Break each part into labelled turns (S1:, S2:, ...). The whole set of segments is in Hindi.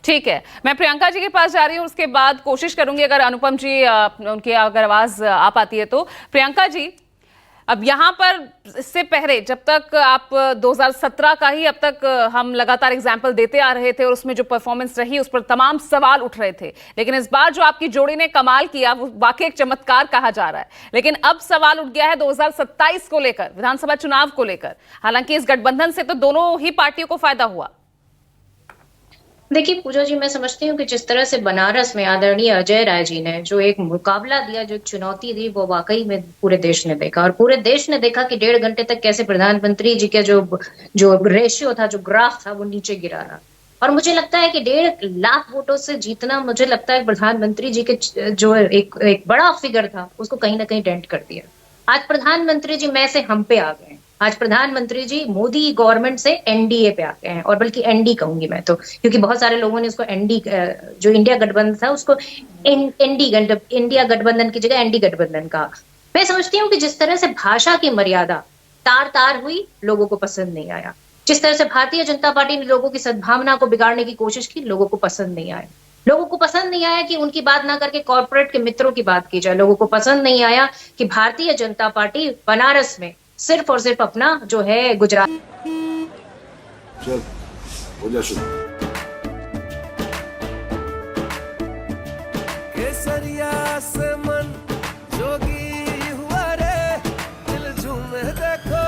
S1: ठीक है, मैं प्रियंका जी के पास जा रही हूँ, उसके बाद कोशिश करूंगी अगर अनुपम जी उनकी अगर आवाज आ पाती है तो। प्रियंका जी, अब यहाँ पर इससे पहले जब तक आप 2017 का ही अब तक हम लगातार एग्जाम्पल देते आ रहे थे और उसमें जो परफॉर्मेंस रही उस पर तमाम सवाल उठ रहे थे, लेकिन इस बार जो आपकी जोड़ी ने कमाल किया वो वाकई एक चमत्कार कहा जा रहा है। लेकिन अब सवाल उठ गया है 2027 को लेकर, विधानसभा चुनाव को लेकर। हालांकि इस गठबंधन से तो दोनों ही पार्टियों को फायदा हुआ।
S2: देखिए पूजा जी, मैं समझती हूँ कि जिस तरह से बनारस में आदरणीय अजय राय जी ने जो एक मुकाबला दिया, जो चुनौती दी, वो वाकई में पूरे देश ने देखा। और पूरे देश ने देखा कि 1.5 घंटे तक कैसे प्रधानमंत्री जी के जो रेशियो था, जो ग्राफ था, वो नीचे गिरा रहा। और मुझे लगता है कि 1.5 लाख वोटों से जीतना, मुझे लगता है प्रधानमंत्री जी के जो एक बड़ा फिगर था, उसको कहीं ना कहीं डेंट कर दिया। आज प्रधानमंत्री जी मैं से हम पे आ गए। आज प्रधानमंत्री जी मोदी गवर्नमेंट से एनडीए पे आ गए हैं, और बल्कि एनडी कहूंगी मैं तो, क्योंकि बहुत सारे लोगों ने उसको एनडी, जो इंडिया गठबंधन था उसको इंडिया गठबंधन की जगह एनडी गठबंधन कहा। मैं समझती हूँ कि जिस तरह से भाषा की मर्यादा तार तार हुई, लोगों को पसंद नहीं आया। जिस तरह से भारतीय जनता पार्टी ने लोगों की सद्भावना को बिगाड़ने की कोशिश की, लोगों को पसंद नहीं आया। लोगों को पसंद नहीं आया कि उनकी बात ना करके कॉर्पोरेट के मित्रों की बात की जाए। लोगों को पसंद नहीं आया कि भारतीय जनता पार्टी बनारस में सिर्फ और सिर्फ अपना जो है गुजरात।
S3: चल हो जा शुरू।
S4: केसरिया से मन जोगी हुआ रे, दिल झूमे देखो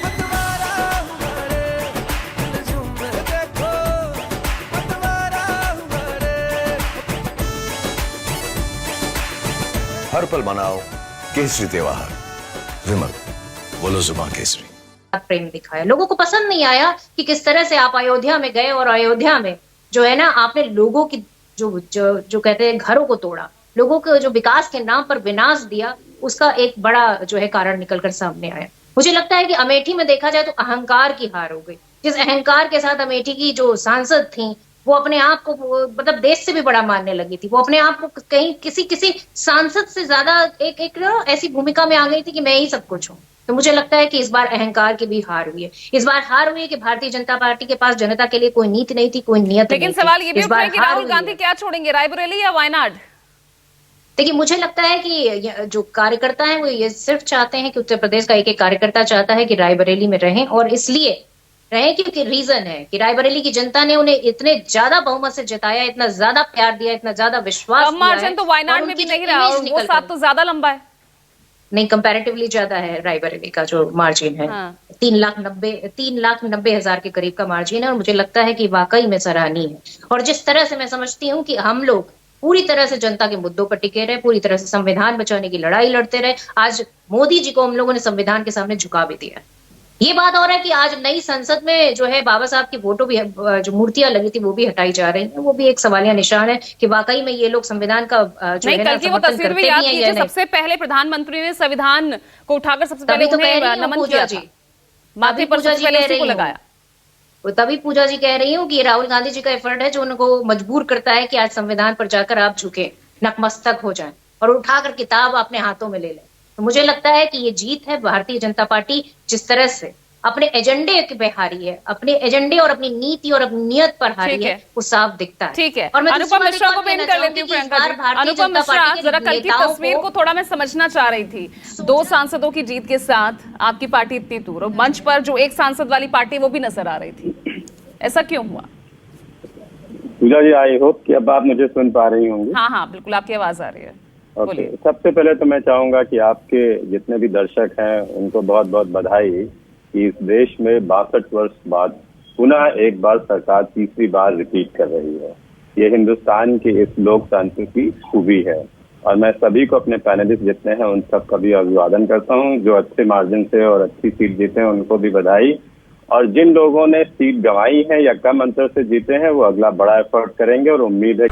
S4: पतवारा हुआ रे, दिल झूमे देखो पतवारा हुआ रे।
S3: हर पल मनाओ केसरी त्योहार। विमल बोलो जुबान केसरी।
S2: प्रेम दिखाया। लोगों को पसंद नहीं आया कि किस तरह से आप अयोध्या में गए और अयोध्या में जो है ना, आपने लोगों की जो कहते हैं घरों को तोड़ा, लोगों को जो विकास के नाम पर विनाश दिया, उसका एक बड़ा जो है कारण निकलकर सामने आया। मुझे लगता है कि अमेठी में देखा जाए तो अहंकार की हार हो गई। जिस अहंकार के साथ अमेठी की जो सांसद थी, वो अपने आप को मतलब देश से भी बड़ा मानने लगी थी। वो अपने आप को कहीं किसी सांसद से ज्यादा एक ऐसी भूमिका में आ गई थी कि मैं ही सब कुछ हूँ। तो मुझे लगता है कि इस बार अहंकार की भी हार हुई है। इस बार हार हुई है कि भारतीय जनता पार्टी के पास जनता के लिए कोई नीति नहीं थी, कोई नियत नहीं थी।
S1: लेकिन सवाल ये भी उठा है कि राहुल गांधी क्या छोड़ेंगे, रायबरेली या वायनाड?
S2: देखिए मुझे लगता है कि जो कार्यकर्ता है वो ये सिर्फ चाहते हैं कि उत्तर प्रदेश का एक एक कार्यकर्ता चाहता है कि रायबरेली में रहें, और इसलिए रहे क्योंकि रीजन है कि रायबरेली की जनता ने उन्हें इतने ज्यादा बहुमत से जिताया, इतना ज्यादा प्यार दिया, इतना ज्यादा विश्वास दिया।
S1: मार्जिन तो वायनाड में भी नहीं रहा, और वो साथ तो ज्यादा लंबा है।
S2: नहीं, कंपैरेटिवली ज्यादा है रायबरेली का जो मार्जिन है। हाँ। 3,90,000 के करीब का मार्जिन है, और मुझे लगता है कि वाकई में सराहनीय है। और जिस तरह से मैं समझती हूँ कि हम लोग पूरी तरह से जनता के मुद्दों पर टिके रहे, पूरी तरह से संविधान बचाने की लड़ाई लड़ते रहे। आज मोदी जी को हम लोगों ने संविधान के सामने झुका भी दिया। ये बात और है कि आज नई संसद में जो है बाबा साहब की फोटो भी, जो मूर्तियां लगी थी, वो भी हटाई जा रही है। वो भी एक सवालिया निशान है कि वाकई में ये लोग संविधान का जो है ना समर्थन करते भी हैं या नहीं।
S1: सबसे पहले प्रधानमंत्री ने संविधान को उठाकर सबसे पहले उन्हें नमन किया था, माथे पर सबसे पहले उसी को लगाया।
S2: तभी पूजा जी कह रही हूँ कि राहुल गांधी जी का एफर्ट है जो उनको मजबूर करता है कि आज संविधान पर जाकर आप झुके, नतमस्तक हो जाएं और उठाकर किताब अपने हाथों में ले लें। तो मुझे लगता है कि ये जीत है। भारतीय जनता पार्टी जिस तरह से अपने एजेंडे पे हारी है, अपने एजेंडे और अपनी नीति और अपनी नियत पर हारी है, वो साफ दिखता है।
S1: ठीक है, और मैं अनुपम मिश्रा को पेन कर लेती हूँ। प्रियंका जी, अनुपम मिश्रा, जरा कल की तस्वीर को थोड़ा मैं समझना चाह रही थी। 2 सांसदों की जीत के साथ आपकी पार्टी इतनी दूर, और मंच पर जो 1 सांसद वाली पार्टी वो भी नजर आ रही थी, ऐसा क्यों हुआ?
S5: पूजा जी, आई होप कि अब आप मुझे सुन पा रही होंगी।
S1: हाँ हाँ बिल्कुल, आपकी आवाज आ रही है।
S5: ओके, सबसे पहले तो मैं चाहूंगा कि आपके जितने भी दर्शक हैं उनको बहुत बहुत बधाई कि इस देश में 62 वर्ष बाद पुनः एक बार सरकार तीसरी बार रिपीट कर रही है। ये हिंदुस्तान की इस लोकतंत्र की खूबी है, और मैं सभी को, अपने पैनलिस्ट जितने हैं उन सब का भी अभिवादन करता हूँ। जो अच्छे मार्जिन से और अच्छी सीट जीते हैं उनको भी बधाई, और जिन लोगों ने सीट गंवाई है या कम अंतर से जीते हैं वो अगला बड़ा एफर्ट करेंगे, और उम्मीद है